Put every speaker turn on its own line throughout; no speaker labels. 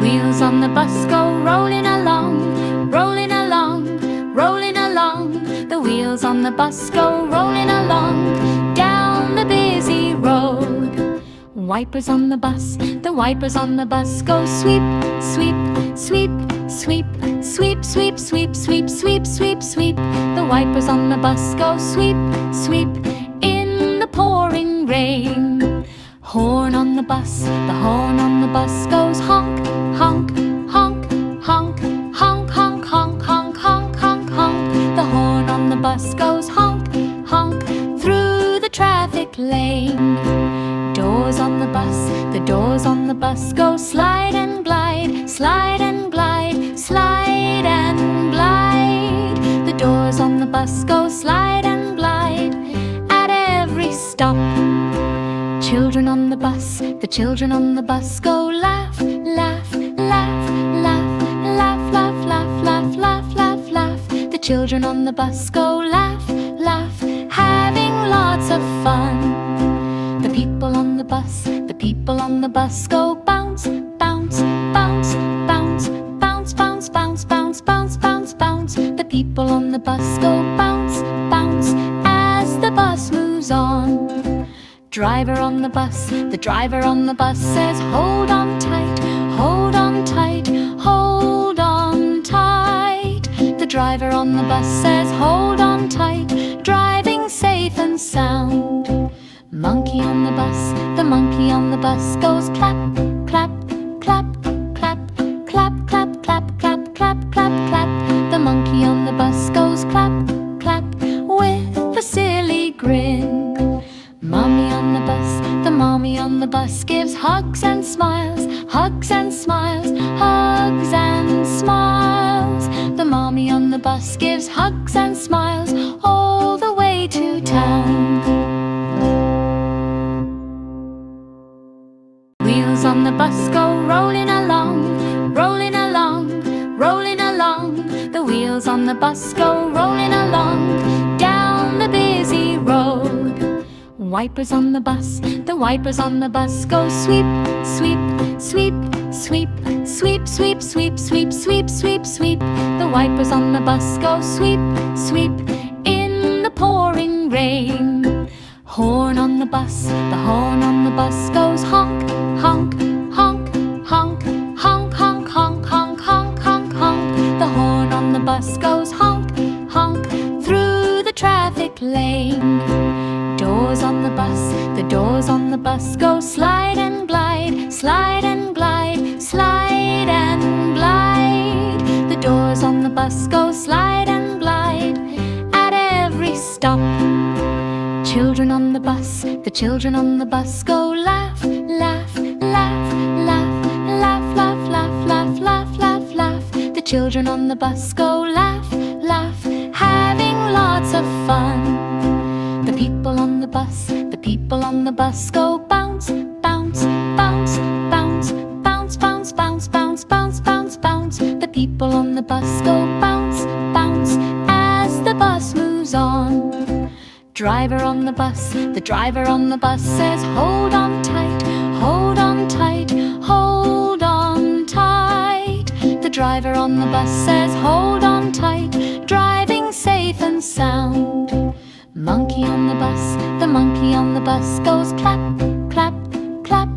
Wheels on the bus go rolling along, rolling along, rolling along. The wheels on the bus go rolling along down the busy road. Wipers on the bus, the wipers on the bus go sweep, sweep, sweep, sweep, sweep, sweep, sweep, sweep, sweep, sweep, sweep. The wipers on the bus go sweep, sweep in the pouring rain. Horn on the bus, the horn on the bus goes honk, honk, honk, honk, honk, honk, honk, honk, honk, honk, honk. The horn on the bus goes honk, honk through the traffic lane. Doors on the bus, the doors on the bus go slide and glide, slide and glide, slide and glide. The doors on the bus go slide and glide at every stop. Children on the bus, the children on the bus go laugh, laugh, laugh, laugh, laugh, laugh, laugh, laugh, laugh, laugh, laugh. The children on the bus go laugh, laugh, having lots of fun. The people on the bus, the people on the bus go bounce, bounce, bounce, bounce, bounce, bounce, bounce, bounce, bounce, bounce, bounce. The people on the bus go bounce, bounce as the bus moves on. Driver on the bus, the driver on the bus says hold on tight, hold on tight, hold on tight. The driver on the bus says hold on tight, driving safe and sound. Monkey on the bus, the monkey on the bus goes clap, clap, clap, clap, clap, clap, clap, clap, clap, clap, clap. The monkey on the bus goes clap, clap with a silly grin. Mommy on the bus, the mommy on the bus gives hugs and smiles, hugs and smiles, hugs and smiles. The mommy on the bus gives hugs and smiles all the way to town. Wheels on the bus go rolling along, rolling along, rolling along. The wheels on the bus go rolling along down the busy road. Wipers on the bus, the wipers on the bus go sweep, sweep, sweep, sweep, sweep, sweep, sweep, sweep, sweep, sweep, sweep. The wipers on the bus go sweep, sweep in the pouring rain. Horn on the bus, the horn on the bus goes honk, honk, honk, honk, honk, honk, honk, honk, honk, honk, honk. The horn on the bus goes honk, honk through the traffic lane. Doors on the bus, the doors on the bus go slide and glide, slide and glide, slide and glide. The doors on the bus go slide and glide at every stop. Children on the bus, the children on the bus go laugh, laugh, laugh, laugh, laugh, laugh, laugh, laugh, laugh, laugh, laugh. The children on the bus go laugh, laugh, having lots of fun. The people on the bus, the people on the bus go bounce, bounce, bounce, bounce, bounce, bounce, bounce, bounce, bounce, bounce, bounce. The people on the bus go bounce, bounce as the bus moves on. Driver on the bus, the driver on the bus says hold on tight, hold on tight, hold on tight. The driver on the bus says hold on tight, driving safe and sound. Monkey on the bus, the monkey on the bus goes clap, clap, clap,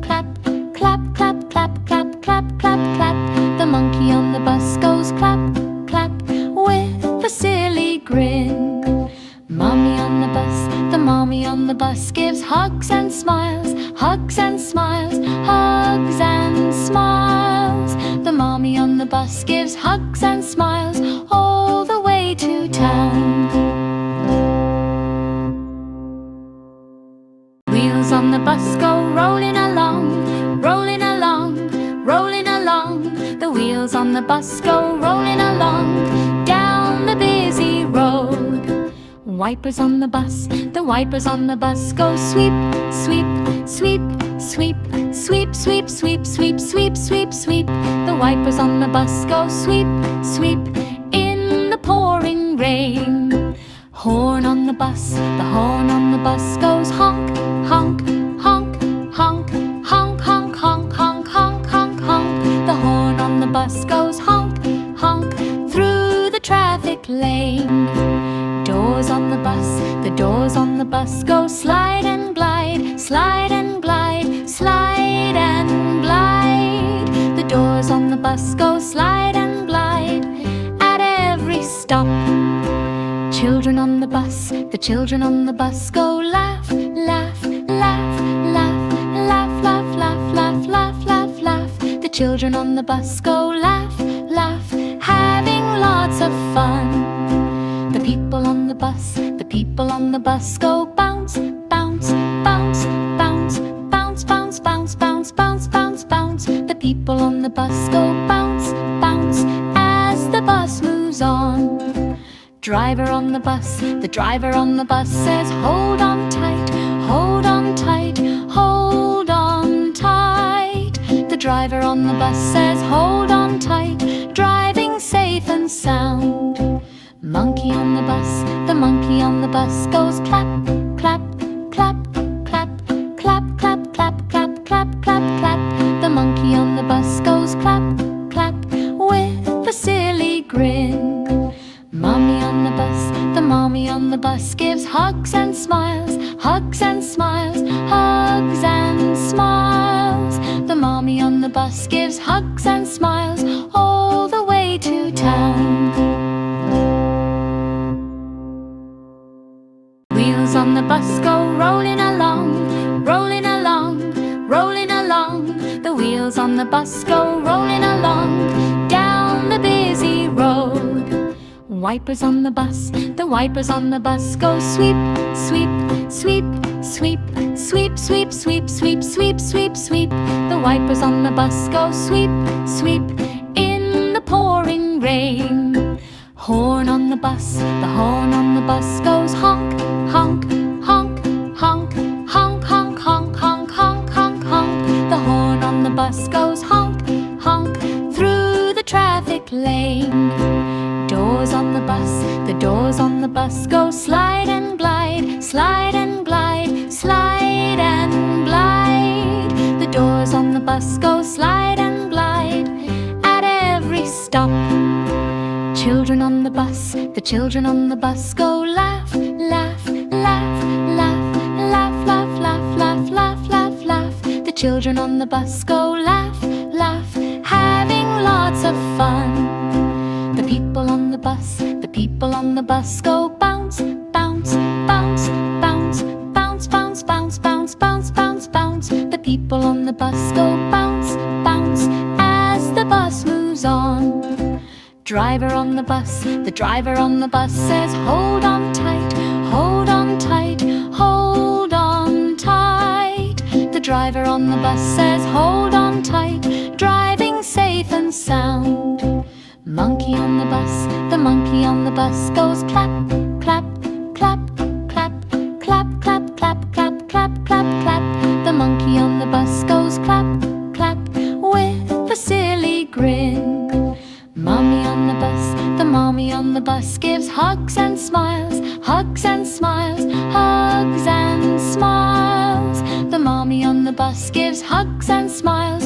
clap, clap, clap, clap, clap, clap, clap, clap. The monkey on the bus goes clap, clap with a silly grin. Mommy on the bus, the mommy on the bus gives hugs and smiles, hugs and smiles, hugs and smiles. The mommy on the bus gives hugs and smiles all the way to town. Wheels on the bus go rolling along, rolling along, rolling along. The wheels on the bus go rolling along down the busy road. Wipers on the bus, the wipers on the bus go sweep, sweep, sweep, sweep, sweep, sweep, sweep, sweep, sweep, sweep, sweep. The wipers on the bus go sweep, sweep in the pouring rain. Horn on the bus, the horn on the bus goes honk, honk, honk, honk, honk, honk, honk, honk, honk, honk, honk. The horn bus goes honk, honk through the traffic lane. Doors on the bus, the doors on the bus go slide and glide, slide and glide, slide and glide. The doors on the bus go slide and glide at every stop. Children on the bus, the children on the bus go laugh, laugh, laugh, laugh, laugh, laugh, laugh, laugh, laugh, laugh, laugh. The children on the bus go laugh, laugh, having lots of fun. The people on the bus, the people on the bus go bounce, bounce, bounce, bounce, bounce, bounce, bounce, bounce, bounce, bounce, bounce. The people on the bus go bounce, bounce as the bus moves on. Driver on the bus, the driver on the bus says hold on tight, hold on tight, hold on tight. The driver on the bus says hold on tight, driving safe and sound. Monkey on the bus, the monkey on the bus goes clap, clap, clap, clap, clap, clap, clap, clap, clap, clap, clap. The monkey on the bus goes clap, clap with a silly grin. Mommy on the bus, the mommy on the bus gives hugs and smiles, hugs and smiles, hugs and smiles. The mommy on the bus gives hugs and smiles all the way to town. Wheels on the bus go rolling along, rolling along, rolling along. The wheels on the bus go rolling along down the busy road. Wipers on the bus, the wipers on the bus go sweep, sweep, sweep, sweep, sweep, sweep, sweep, sweep, sweep, sweep, sweep. The wipers on the bus go sweep, sweep in the pouring rain. Horn on the bus, the horn on the bus goes honk, honk, honk, honk, honk, honk, honk, honk, honk, honk, honk. The horn on the bus goes honk, honk through the traffic lane. Doors on the bus, the doors on the bus go slide and glide, slide and glide, slide and glide. The doors on the bus go slide and glide at every stop. Children on the bus, the children on the bus go laugh, laugh, laugh, laugh, laugh, laugh, laugh, laugh, laugh, laugh, laugh. The children on the bus go laugh, laugh, having lots of fun. The people on the bus, the people on the bus go bounce, bounce, bounce, bounce, bounce, bounce, bounce, bounce, bounce, bounce, bounce. The people on the bus go bounce, bounce as the bus moves on. Driver on the bus, the driver on the bus says hold on tight, hold on tight, hold on tight. The driver on the bus says hold on tight, driving safe and sound. Monkey on the bus, the monkey on the bus goes clap, clap, clap, clap, clap, clap, clap, clap, clap, clap, clap. The monkey on the bus goes clap, clap with a silly grin. Mommy on the bus, the mommy on the bus gives hugs and smiles, hugs and smiles, hugs and smiles. The mommy on the bus gives hugs and smiles